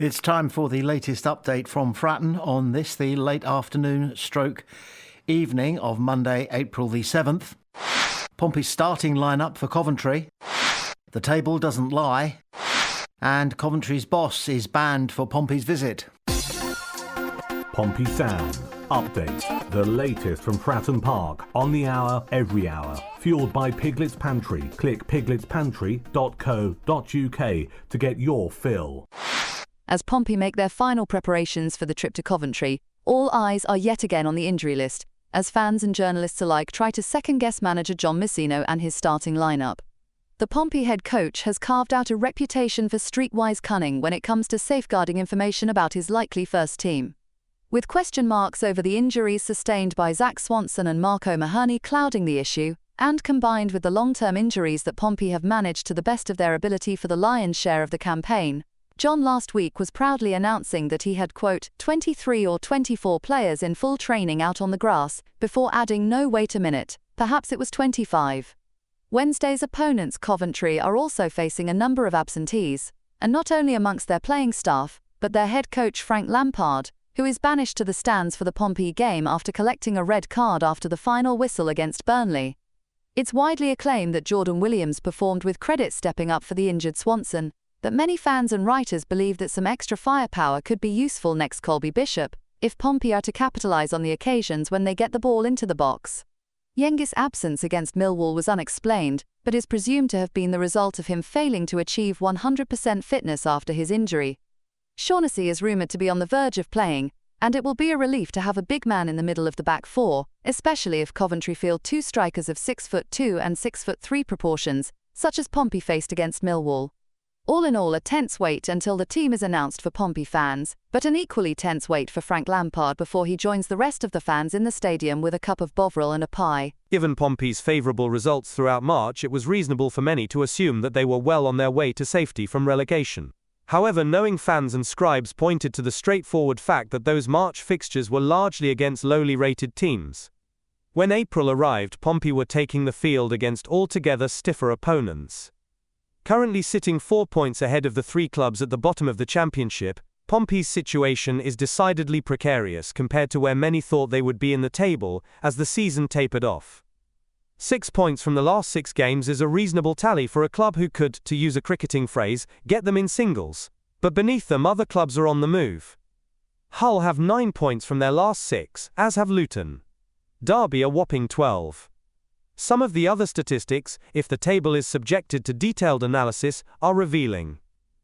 It's time for the latest update from Fratton on this, the late afternoon stroke evening of Monday, April the 7th. Pompey's starting lineup for Coventry. The table doesn't lie. And Coventry's boss is banned for Pompey's visit. Pompey Sound. Update. The latest from Fratton Park. On the hour, every hour. Fueled by Piglet's Pantry. Click pigletspantry.co.uk to get your fill. As Pompey make their final preparations for the trip to Coventry, all eyes are yet again on the injury list, as fans and journalists alike try to second-guess manager John Messino and his starting lineup. The Pompey head coach has carved out a reputation for streetwise cunning when it comes to safeguarding information about his likely first team. With question marks over the injuries sustained by Zach Swanson and Marco Mahoney clouding the issue, and combined with the long-term injuries that Pompey have managed to the best of their ability for the lion's share of the campaign, John last week was proudly announcing that he had, quote, 23 or 24 players in full training out on the grass, before adding no wait a minute, perhaps it was 25. Wednesday's opponents, Coventry, are also facing a number of absentees, and not only amongst their playing staff, but their head coach Frank Lampard, who is banished to the stands for the Pompey game after collecting a red card after the final whistle against Burnley. It's widely acclaimed that Jordan Williams performed with credit stepping up for the injured Swanson, but many fans and writers believe that some extra firepower could be useful next Colby Bishop, if Pompey are to capitalise on the occasions when they get the ball into the box. Yengi's absence against Millwall was unexplained, but is presumed to have been the result of him failing to achieve 100% fitness after his injury. Shaughnessy is rumoured to be on the verge of playing, and it will be a relief to have a big man in the middle of the back four, especially if Coventry field two strikers of 6'2" and 6'3" proportions, such as Pompey faced against Millwall. All in all, a tense wait until the team is announced for Pompey fans, but an equally tense wait for Frank Lampard before he joins the rest of the fans in the stadium with a cup of Bovril and a pie. Given Pompey's favourable results throughout March, it was reasonable for many to assume that they were well on their way to safety from relegation. However, knowing fans and scribes pointed to the straightforward fact that those March fixtures were largely against lowly rated teams. When April arrived, Pompey were taking the field against altogether stiffer opponents. Currently sitting 4 points ahead of the three clubs at the bottom of the championship, Pompey's situation is decidedly precarious compared to where many thought they would be in the table as the season tapered off. 6 points from the last 6 games is a reasonable tally for a club who could, to use a cricketing phrase, get them in singles. But beneath them other clubs are on the move. Hull have 9 points from their last 6, as have Luton. Derby a whopping 12. Some of the other statistics, if the table is subjected to detailed analysis, are revealing.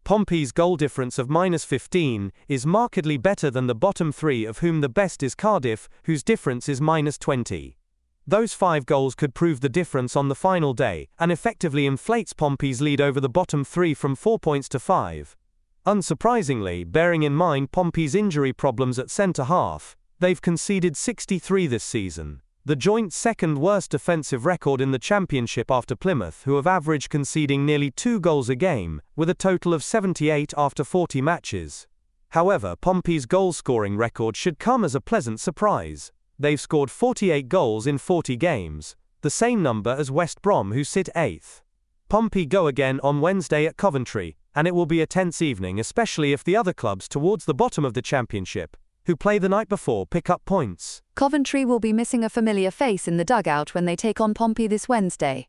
Pompey's goal difference of -15 is markedly better than the bottom 3, of whom the best is Cardiff, whose difference is -20. Those 5 goals could prove the difference on the final day, and effectively inflates Pompey's lead over the bottom 3 from 4 points to 5. Unsurprisingly, bearing in mind Pompey's injury problems at centre-half, they've conceded 63 this season. The joint second worst defensive record in the Championship after Plymouth, who have averaged conceding nearly 2 goals a game, with a total of 78 after 40 matches. However, Pompey's goal-scoring record should come as a pleasant surprise. They've scored 48 goals in 40 games, the same number as West Brom, who sit 8th. Pompey go again on Wednesday at Coventry, and it will be a tense evening, especially if the other clubs towards the bottom of the Championship, who play the night before, pick up points. Coventry will be missing a familiar face in the dugout when they take on Pompey this Wednesday.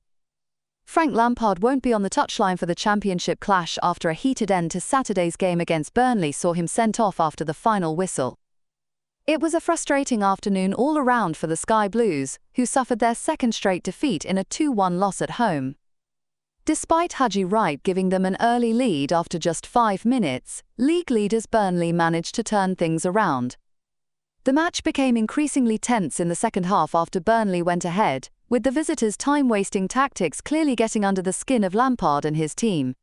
Frank Lampard won't be on the touchline for the Championship clash after a heated end to Saturday's game against Burnley saw him sent off after the final whistle. It was a frustrating afternoon all around for the Sky Blues, who suffered their second straight defeat in a 2-1 loss at home. Despite Haji Wright giving them an early lead after just 5 minutes, league leaders Burnley managed to turn things around. The match became increasingly tense in the second half after Burnley went ahead, with the visitors' time-wasting tactics clearly getting under the skin of Lampard and his team.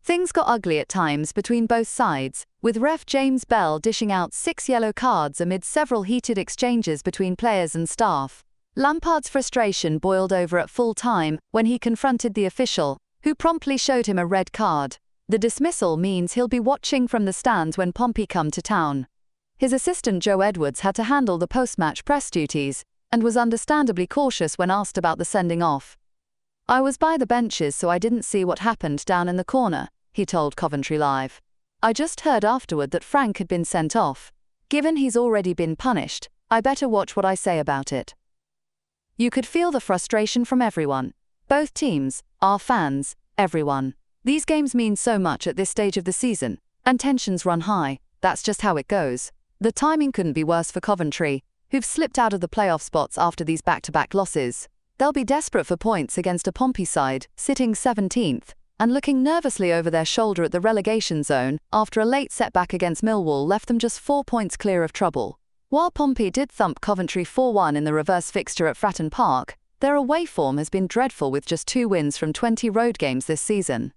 Things got ugly at times between both sides, with ref James Bell dishing out 6 yellow cards amid several heated exchanges between players and staff. Lampard's frustration boiled over at full time when he confronted the official, who promptly showed him a red card. The dismissal means he'll be watching from the stands when Pompey come to town. His assistant Joe Edwards had to handle the post-match press duties, and was understandably cautious when asked about the sending off. "I was by the benches so I didn't see what happened down in the corner," he told Coventry Live. I just heard afterward that Frank had been sent off. Given he's already been punished, I better watch what I say about it. You could feel the frustration from everyone. Both teams, our fans, everyone. These games mean so much at this stage of the season, and tensions run high. That's just how it goes. The timing couldn't be worse for Coventry, who've slipped out of the playoff spots after these back-to-back losses. They'll be desperate for points against a Pompey side, sitting 17th, and looking nervously over their shoulder at the relegation zone after a late setback against Millwall left them just 4 points clear of trouble. While Pompey did thump Coventry 4-1 in the reverse fixture at Fratton Park, their away form has been dreadful with just 2 wins from 20 road games this season.